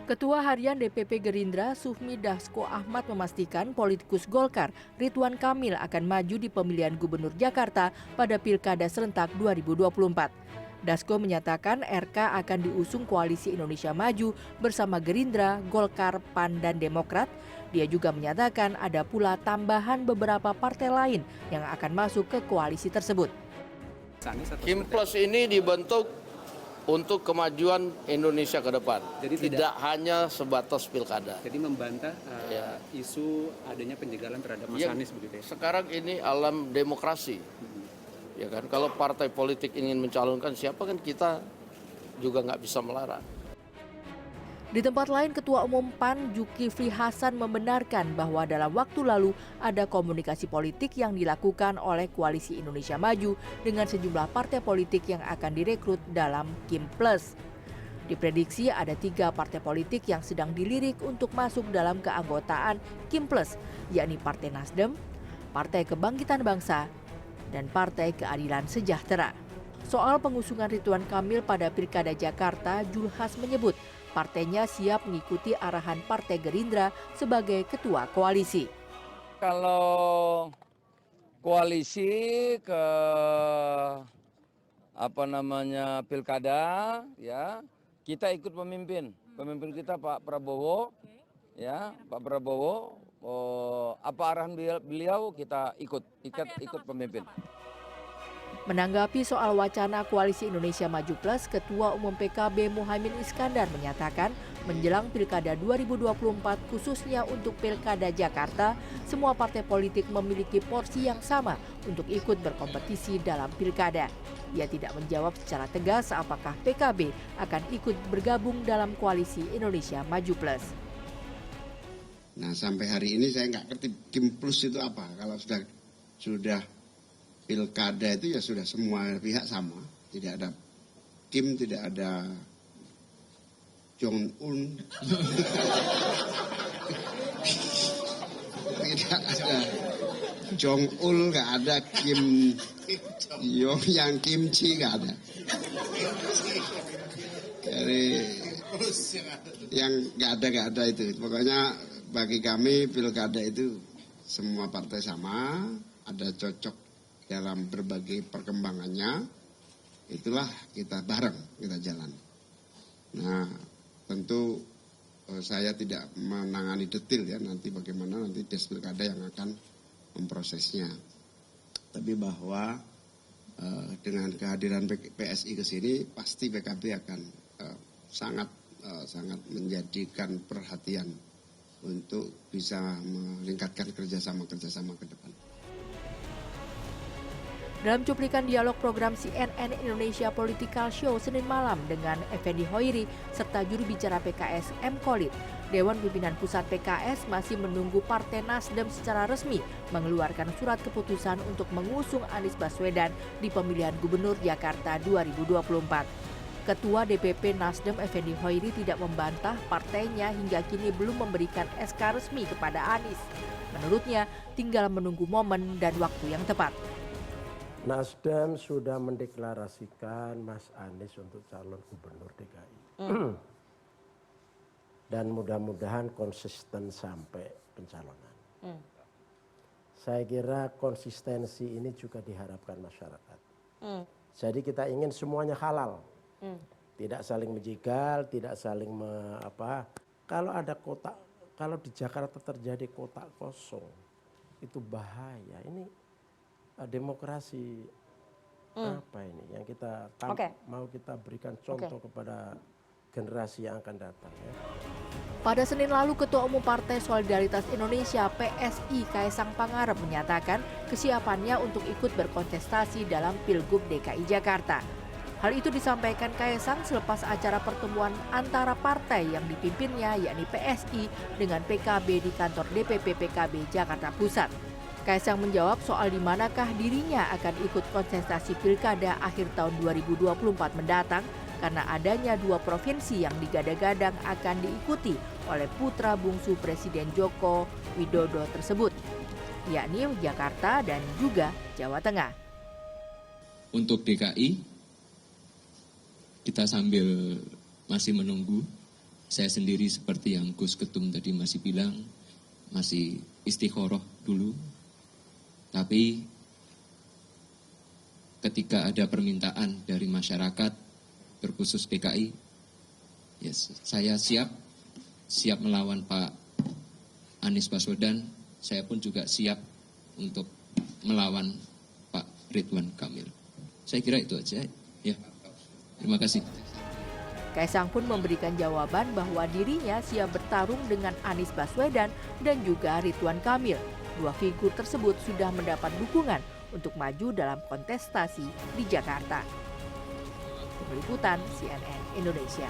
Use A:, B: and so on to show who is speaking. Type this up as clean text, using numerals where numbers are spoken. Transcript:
A: Ketua Harian DPP Gerindra Sufmi Dasko Ahmad memastikan politikus Golkar Ridwan Kamil akan maju di pemilihan Gubernur Jakarta pada Pilkada serentak 2024. Dasko menyatakan RK akan diusung Koalisi Indonesia Maju bersama Gerindra, Golkar, PAN, dan Demokrat. Dia juga menyatakan ada pula tambahan beberapa partai lain yang akan masuk ke koalisi tersebut.
B: Kimplos ini dibentuk untuk kemajuan Indonesia ke depan. Jadi tidak hanya sebatas pilkada.
C: Jadi membantah isu adanya penjagalan terhadap Mas Anies begitu ya? Sekarang
B: ini alam demokrasi. Ya kan, kalau partai politik ingin mencalonkan siapa kan kita juga nggak bisa melarang.
A: Di tempat lain, Ketua Umum PAN Zulkifli Hasan membenarkan bahwa dalam waktu lalu ada komunikasi politik yang dilakukan oleh Koalisi Indonesia Maju dengan sejumlah partai politik yang akan direkrut dalam Kimples. Diprediksi ada 3 partai politik yang sedang dilirik untuk masuk dalam keanggotaan Kimples, yakni Partai Nasdem, Partai Kebangkitan Bangsa, dan Partai Keadilan Sejahtera. Soal pengusungan Ridwan Kamil pada Pilkada Jakarta, Julhas menyebut partainya siap mengikuti arahan Partai Gerindra sebagai ketua koalisi.
D: Kalau koalisi ke pilkada ya, kita ikut pemimpin. Pemimpin kita Pak Prabowo. Ya, Pak Prabowo apa arahan beliau kita ikut pemimpin.
A: Menanggapi soal wacana Koalisi Indonesia Maju Plus, Ketua Umum PKB Muhaimin Iskandar menyatakan menjelang Pilkada 2024 khususnya untuk Pilkada Jakarta, semua partai politik memiliki porsi yang sama untuk ikut berkompetisi dalam Pilkada. Ia tidak menjawab secara tegas apakah PKB akan ikut bergabung dalam Koalisi Indonesia Maju Plus.
E: Nah, sampai hari ini saya nggak ngerti Kimplos itu apa. Kalau sudah Pilkada itu ya sudah semua pihak sama, tidak ada Kim, tidak ada Jong Un, tidak ada Jong Ul, nggak ada Kim Yong yang Kimchi, nggak ada. Jadi yang nggak ada itu. Pokoknya bagi kami Pilkada itu semua partai sama, ada cocok dalam berbagai perkembangannya, itulah kita bareng, kita jalan. Nah, tentu saya tidak menangani detail ya, nanti bagaimana nanti Des Pilkada yang akan memprosesnya. Tapi bahwa dengan kehadiran PSI ke sini, pasti PKB akan sangat menjadikan perhatian untuk bisa meningkatkan kerjasama ke depan.
A: Dalam cuplikan dialog program CNN Indonesia Political Show Senin malam dengan Effendi Hoiri serta juru bicara PKS M. Khalid, Dewan Pimpinan Pusat PKS masih menunggu Partai Nasdem secara resmi mengeluarkan surat keputusan untuk mengusung Anies Baswedan di pemilihan Gubernur Jakarta 2024. Ketua DPP Nasdem Effendi Hoiri tidak membantah partainya hingga kini belum memberikan SK resmi kepada Anies. Menurutnya, tinggal menunggu momen dan waktu yang tepat.
F: Nasdem sudah mendeklarasikan Mas Anies untuk calon gubernur DKI. Dan mudah-mudahan konsisten sampai pencalonan. Saya kira konsistensi ini juga diharapkan masyarakat. Jadi kita ingin semuanya halal. Tidak saling menjegal, tidak saling Kalau ada kotak, kalau di Jakarta terjadi kotak kosong, itu bahaya. Ini demokrasi apa ini yang kita mau kita berikan contoh kepada generasi yang akan datang ya.
A: Pada Senin lalu, Ketua Umum Partai Solidaritas Indonesia PSI Kaesang Pangarep menyatakan kesiapannya untuk ikut berkontestasi dalam Pilgub DKI Jakarta. Hal itu disampaikan Kaesang selepas acara pertemuan antara partai yang dipimpinnya yakni PSI dengan PKB di kantor DPP PKB Jakarta Pusat. Kaesang menjawab soal di manakah dirinya akan ikut kontestasi Pilkada akhir tahun 2024 mendatang karena adanya 2 provinsi yang digadang-gadang akan diikuti oleh putra bungsu Presiden Joko Widodo tersebut, yakni Jakarta dan juga Jawa Tengah.
G: Untuk DKI, kita sambil masih menunggu Saya sendiri seperti yang Gus Ketum tadi masih bilang, masih istikharah dulu. Tapi ketika ada permintaan dari masyarakat, berkhusus DKI, yes, saya siap melawan Pak Anies Baswedan. Saya pun juga siap untuk melawan Pak Ridwan Kamil. Saya kira itu aja. Ya, terima kasih.
A: Kaisang pun memberikan jawaban bahwa dirinya siap bertarung dengan Anies Baswedan dan juga Ridwan Kamil. Dua figur tersebut sudah mendapat dukungan untuk maju dalam kontestasi di Jakarta. Tim Liputan CNN Indonesia.